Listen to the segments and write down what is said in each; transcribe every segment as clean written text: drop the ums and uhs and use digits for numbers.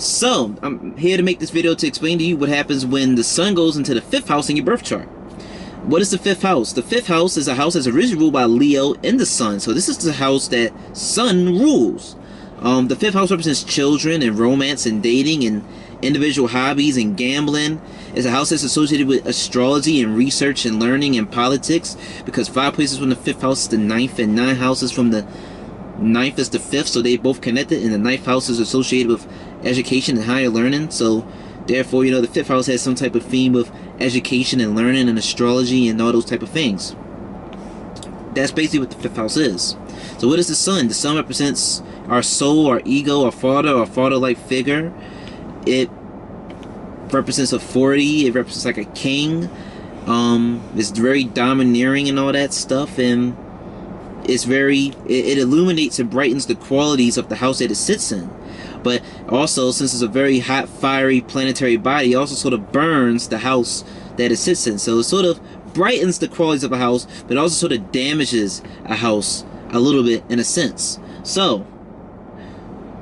So, I'm here to make this video to explain to you what happens when the sun goes into the 5th house in your birth chart. What is the 5th house? The 5th house is a house that's originally ruled by Leo and the sun. So this is the house that sun rules. The 5th house represents children and romance and dating and individual hobbies and gambling. It's a house that's associated with astrology and research and learning and politics, because 5 places from the 5th house is the 9th and 9 houses from the 9th is the 5th, so they both connected, and the 9th house is associated with education and higher learning. So therefore, you know, the 5th house has some type of theme of education and learning and astrology and all those type of things. That's basically what the 5th house is. So what is the sun? The sun represents our soul, our ego, our father-like figure. It represents authority. It represents like a king. It's very domineering and all that stuff, and it's very, it illuminates and brightens the qualities of the house that it sits in. But also, since it's a very hot, fiery planetary body, it also sort of burns the house that it sits in. So it sort of brightens the qualities of a house, but also sort of damages a house a little bit in a sense. So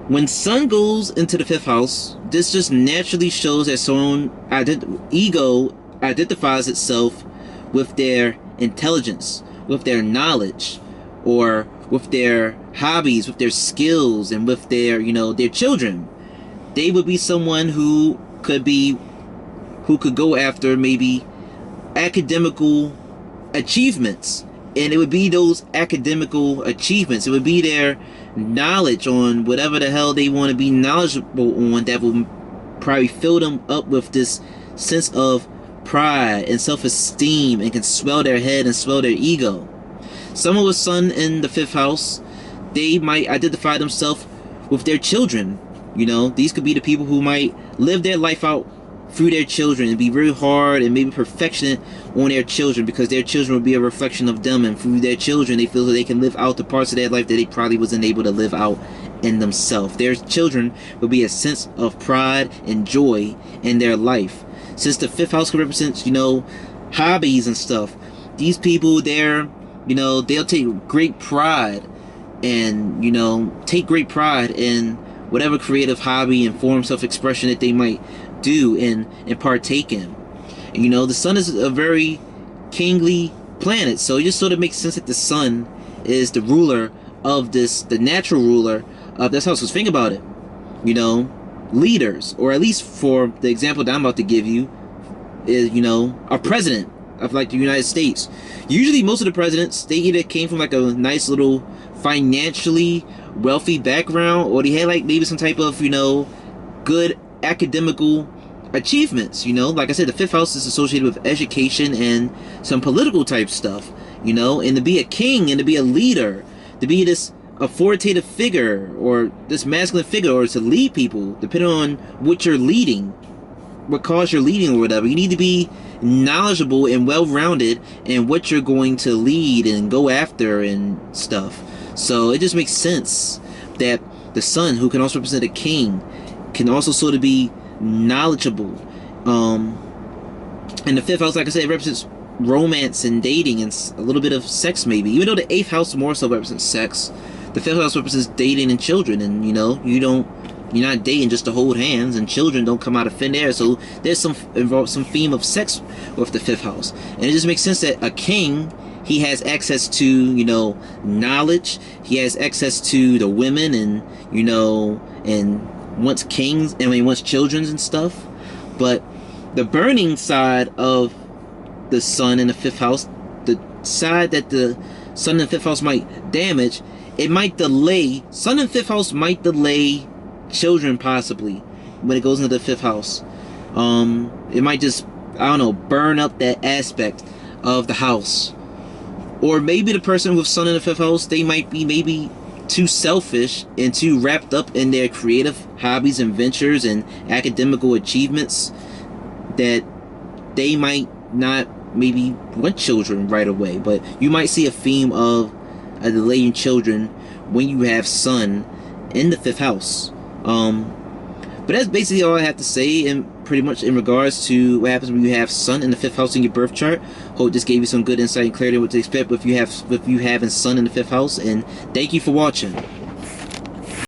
when sun goes into the 5th house, this just naturally shows that someone ego identifies itself with their intelligence, with their knowledge, or with their hobbies, with their skills, and with their, you know, their children. They would be someone who could go after maybe academical achievements, and it would be those academical achievements, it would be their knowledge on whatever the hell they want to be knowledgeable on, that will probably fill them up with this sense of pride and self-esteem, and can swell their head and swell their ego. Someone with sun in the 5th house, they might identify themselves with their children. You know, these could be the people who might live their life out through their children and be very hard and maybe perfectionist on their children, because their children will be a reflection of them, and through their children they feel that they can live out the parts of their life that they probably wasn't able to live out in themselves. Their children will be a sense of pride and joy in their life. Since the 5th house represents, you know, hobbies and stuff, these people, they'll take great pride and, you know, take great pride in whatever creative hobby and form self-expression that they might do and partake in. And, you know, the sun is a very kingly planet, so it just sort of makes sense that the sun is the ruler of this, the natural ruler of this house. So think about it. You know, leaders, or at least for the example that I'm about to give you, is, you know, a president of like the United States. Usually most of the presidents, they either came from like a nice little financially wealthy background, or they had like maybe some type of, you know, good academical achievements. You know, like I said, the 5th house is associated with education and some political type stuff, you know. And to be a king and to be a leader, to be this authoritative figure or this masculine figure, or to lead people, depending on what you're leading, what cause you're leading or whatever, you need to be knowledgeable and well-rounded in what you're going to lead and go after and stuff. So it just makes sense that the sun, who can also represent a king, can also sort of be knowledgeable. And the 5th house, like I said, it represents romance and dating and a little bit of sex maybe. Even though the 8th house more so represents sex, the 5th house represents dating and children. And, you know, you're not dating just to hold hands, and children don't come out of thin air. So there's some theme of sex with the 5th house. And it just makes sense that a king, he has access to, you know, knowledge. He has access to the women, and, you know, and wants kings, and he wants children and stuff. But the burning side of the sun in the 5th house, the side that the sun in the 5th house might damage, it might delay, sun in the 5th house might delay children possibly when it goes into the 5th house. It might just, I don't know, burn up that aspect of the house. Or maybe the person with sun in the 5th house, they might be maybe too selfish and too wrapped up in their creative hobbies and ventures and academical achievements, that they might not maybe want children right away. But you might see a theme of a delaying children when you have sun in the 5th house. But that's basically all I have to say, and pretty much in regards to what happens when you have sun in the 5th house in your birth chart. Hope this gave you some good insight and clarity on what to expect if you have sun in the 5th house, and thank you for watching.